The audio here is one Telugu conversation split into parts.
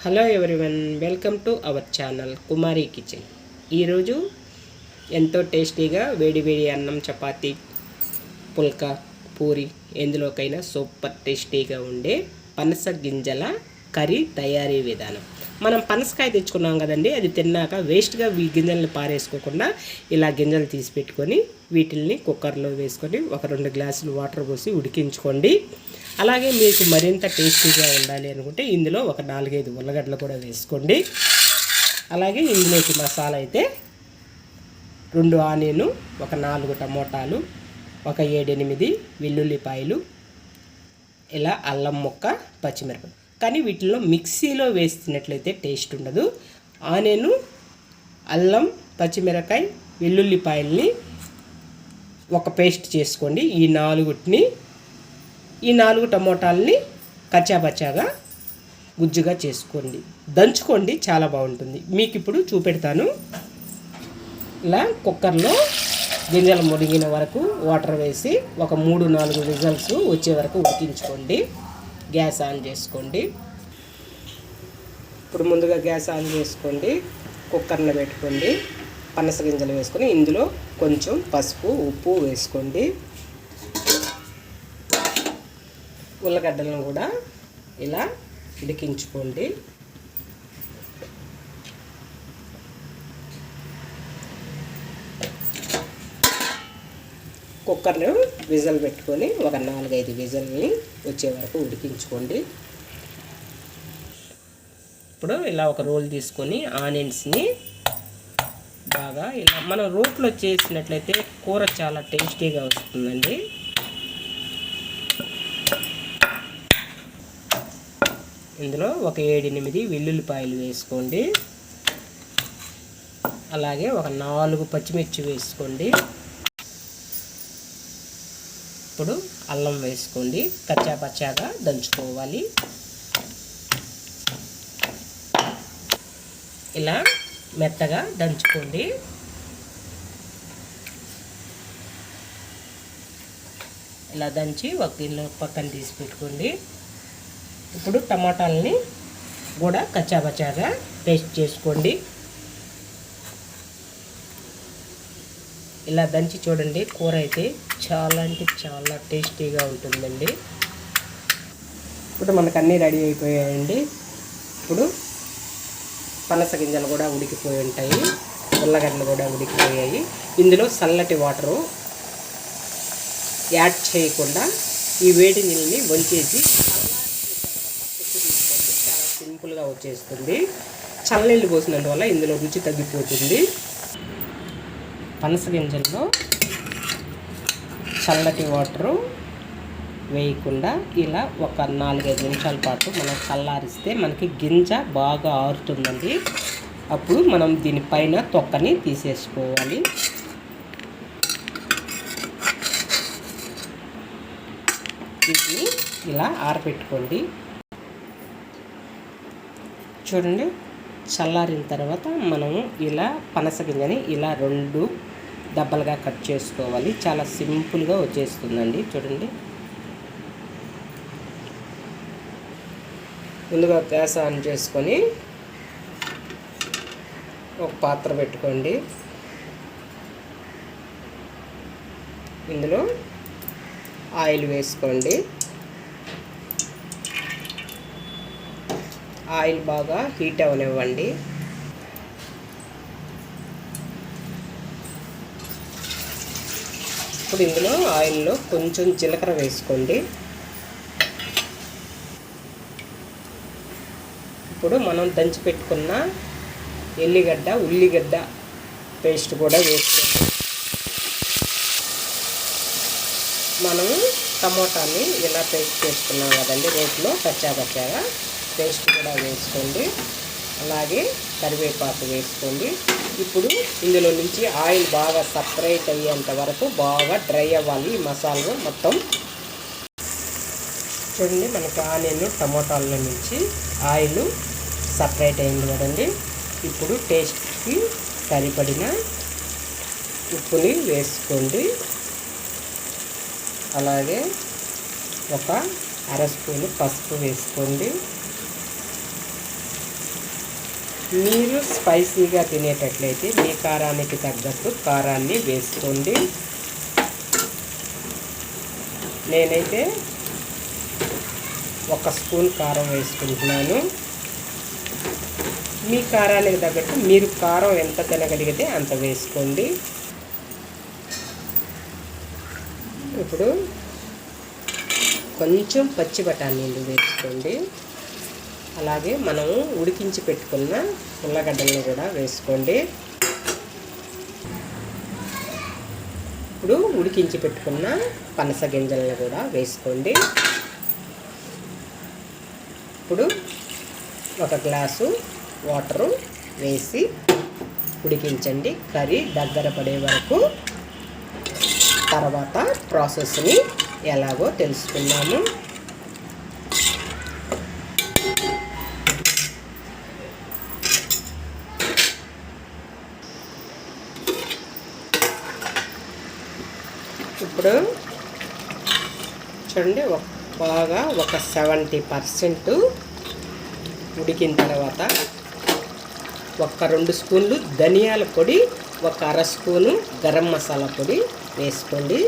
Hello everyone, welcome to our channel Kumari kitchen. ఈరోజు ఎంతో టేస్టీగా వేడి వేడి అన్నం, చపాతీ, పుల్కా, పూరి ఎందులోకైనా సూపర్ టేస్టీగా ఉండే పనస గింజల కర్రీ తయారీ విధానం. మనం పనసకాయ తెచ్చుకున్నాం కదండి, అది తిన్నాక వేస్ట్గా ఈ గింజల్ని పారేసుకోకుండా ఇలా గింజలు తీసి పెట్టుకొని వీటిల్ని కుక్కర్లో వేసుకొని ఒక 2 గ్లాసులు వాటర్ పోసి ఉడికించుకోండి. అలాగే మీకు మరింత టేస్టీగా ఉండాలి అనుకుంటే ఇందులో ఒక 4-5 ఉల్లగడ్డలు కూడా వేసుకోండి. అలాగే ఇందులోకి మసాలా అయితే 2 ఆనియన్, ఒక 4 టమోటాలు, ఒక 7-8 వెల్లుల్లిపాయలు, ఇలా అల్లం ముక్క, పచ్చిమిరపకాయలు. కానీ వీటిల్లో మిక్సీలో వేస్తున్నట్లయితే టేస్ట్ ఉండదు. ఆనియన్, అల్లం, పచ్చిమిరపకాయ, వెల్లుల్లిపాయల్ని ఒక పేస్ట్ చేసుకోండి. ఈ 4 టమోటాలని కచ్చాపచ్చాగా గుజ్జుగా చేసుకోండి, దంచుకోండి, చాలా బాగుంటుంది. మీకు ఇప్పుడు చూపెడతాను. ఇలా కుక్కర్లో గింజలు మురిగిన వరకు వాటర్ వేసి ఒక 3-4 విజిల్స్ వచ్చే వరకు ఉడికించుకోండి. గ్యాస్ ఆన్ చేసుకోండి. ఇప్పుడు ముందుగా గ్యాస్ ఆన్ చేసుకోండి, కుక్కర్ని పెట్టుకోండి. పనస గింజలు వేసుకొని ఇందులో కొంచెం పసుపు, ఉప్పు వేసుకోండి. ఉల్లగడ్డలను కూడా ఇలా ఉడికించుకోండి. కుక్కర్ను విజిల్ పెట్టుకొని ఒక 4-5 విజిల్ని వచ్చే వరకు ఉడికించుకోండి. ఇప్పుడు ఇలా ఒక రోల్ తీసుకొని ఆనియన్స్ని బాగా ఇలా మనం రోట్లో చేసినట్లయితే కూర చాలా టేస్టీగా వస్తుందండి. ఇందులో ఒక 7-8 వెల్లుల్లిపాయలు వేసుకోండి. అలాగే ఒక 4 పచ్చిమిర్చి వేసుకోండి. ఇప్పుడు అల్లం వేసుకోండి, కచ్చాపచ్చాగా దంచుకోవాలి. ఇలా మెత్తగా దంచుకోండి. ఇలా దంచి ఒక గిన్నె పక్కన తీసి పెట్టుకోండి. ఇప్పుడు టమాటాలని కూడా కచ్చాపచ్చాగా పేస్ట్ చేసుకోండి. ఇలా దంచి చూడండి, కూర అయితే చాలా అంటే చాలా టేస్టీగా ఉంటుందండి. ఇప్పుడు మనకు అన్నీ రెడీ అయిపోయాయండి. ఇప్పుడు పనస గింజలు కూడా ఉడికిపోయి ఉంటాయి, ఉల్లగడ్డలు కూడా ఉడికిపోయాయి. ఇందులో చల్లటి వాటరు యాడ్ చేయకుండా ఈ వేడి నీళ్ళని వంచేసి చాలా సింపుల్గా వచ్చేస్తుంది. చల్లనీళ్ళు పోసినందువల్ల ఇందులో రుచి తగ్గిపోతుంది. పనస గింజల్లో చల్లటి వాటరు వేయకుండా ఇలా ఒక 4-5 నిమిషాల పాటు మనం చల్లారిస్తే మనకి గింజ బాగా ఆరుతుందండి. అప్పుడు మనం దీనిపైన తొక్కని తీసేసుకోవాలి. వీటిని ఇలా ఆరబెట్టుకోండి. చూడండి, చల్లారిన తర్వాత మనము ఇలా పనస గింజని ఇలా 2 దబ్బలుగా కట్ చేసుకోవాలి. చాలా సింపుల్గా వచ్చేస్తుందండి. చూడండి, ముందుగా గ్యాస్ ఆన్ చేసుకొని ఒక పాత్ర పెట్టుకోండి. ఇందులో ఆయిల్ వేసుకోండి. ఆయిల్ బాగా హీట్ అవనివ్వండి. ఇప్పుడు ఇందులో ఆయిల్లో కొంచెం జీలకర్ర వేసుకోండి. ఇప్పుడు మనం దంచి పెట్టుకున్న ఎల్లిగడ్డ, ఉల్లిగడ్డ పేస్ట్ కూడా వేసుకోండి. మనము టమోటాని ఇలా పేస్ట్ చేసుకున్నాం కదండి, రోట్లో కచ్చాపచ్చాగా పేస్ట్ కూడా వేసుకోండి. అలాగే కరివేపాకు వేసుకోండి. ఇప్పుడు ఇందులో నుంచి ఆయిల్ బాగా సపరేట్ అయ్యేంత వరకు బాగా డ్రై అవ్వాలి ఈ మసాలా మొత్తం. చూడండి, మనకి ఆనియన్, టమోటాల నుంచి ఆయిల్ సపరేట్ అయింది కదండి. ఇప్పుడు టేస్ట్కి సరిపడిన ఉప్పుని వేసుకోండి. అలాగే ఒక 1/2 స్పూను పసుపు వేసుకోండి. మీరు స్పైసీగా తినేటట్లయితే మీ కారానికి తగ్గట్టు కారాన్ని వేసుకోండి. నేనైతే 1 స్పూన్ కారం వేసుకుంటున్నాను. మీ కారానికి తగ్గట్టు మీరు కారం ఎంత తినగలిగితే అంత వేసుకోండి. ఇప్పుడు కొంచెం పచ్చి బఠానీలు వేసుకోండి. అలాగే మనం ఉడికించి పెట్టుకున్న ఉల్లగడ్డలను కూడా వేసుకోండి. ఇప్పుడు ఉడికించి పెట్టుకున్న పనస గింజలను కూడా వేసుకోండి. ఇప్పుడు 1 గ్లాసు వాటరు వేసి ఉడికించండి. కర్రీ దగ్గర పడే వరకు. తర్వాత ప్రాసెస్ని ఎలాగో తెలుసుకున్నాము. ఇప్పుడు చూడండి, బాగా ఒక 70% ఉడికిన తర్వాత 2 స్పూన్లు ధనియాల పొడి, 1/2 స్పూను గరం మసాలా పొడి వేసుకోండి.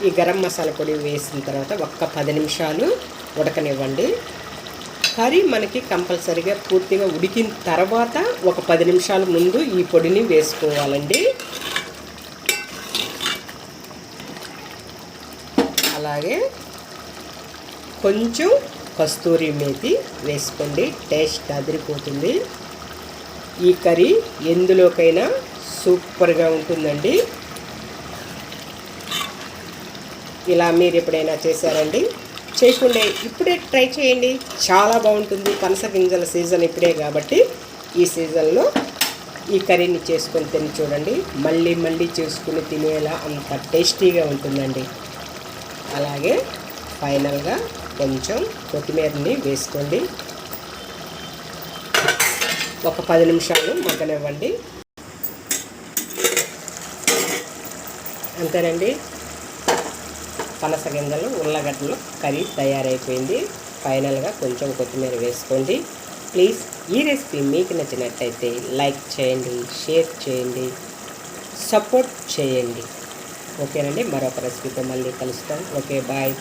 ఈ గరం మసాలా పొడి వేసిన తర్వాత 10 నిమిషాలు ఉడకనివ్వండి. కర్రీ మనకి కంపల్సరీగా పూర్తిగా ఉడికిన తర్వాత 10 నిమిషాల ముందు ఈ పొడిని వేసుకోవాలండి. అలాగే కొంచెం కస్తూరి మేతి వేసుకోండి. టేస్ట్ అదిరిపోతుంది. ఈ కర్రీ ఎందులోకైనా సూపర్గా ఉంటుందండి. ఇలా మీరు ఎప్పుడైనా చేశారండి? చేయకుండా ఇప్పుడే ట్రై చేయండి, చాలా బాగుంటుంది. పనస గింజల సీజన్ ఇప్పుడే కాబట్టి ఈ సీజన్లో ఈ కర్రీని చేసుకొని తిని చూడండి. మళ్ళీ మళ్ళీ చేసుకుని తినేలా అంత టేస్టీగా ఉంటుందండి. అలాగే ఫైనల్గా కొంచెం కొత్తిమీరని వేసుకోండి. 10 నిమిషాలు మగ్గనివ్వండి. అంతేనండి, పనస గింజలు ఉల్లగడ్డలు కర్రీ తయారైపోయింది. ఫైనల్గా కొంచెం కొత్తిమీర వేసుకోండి. ప్లీజ్ ఈ రెసిపీ మీకు నచ్చినట్టయితే లైక్ చేయండి, షేర్ చేయండి, సపోర్ట్ చేయండి. ఓకేనండి, మరొక రెసిపీతో మళ్ళీ కలుస్తాం. Okay, bye.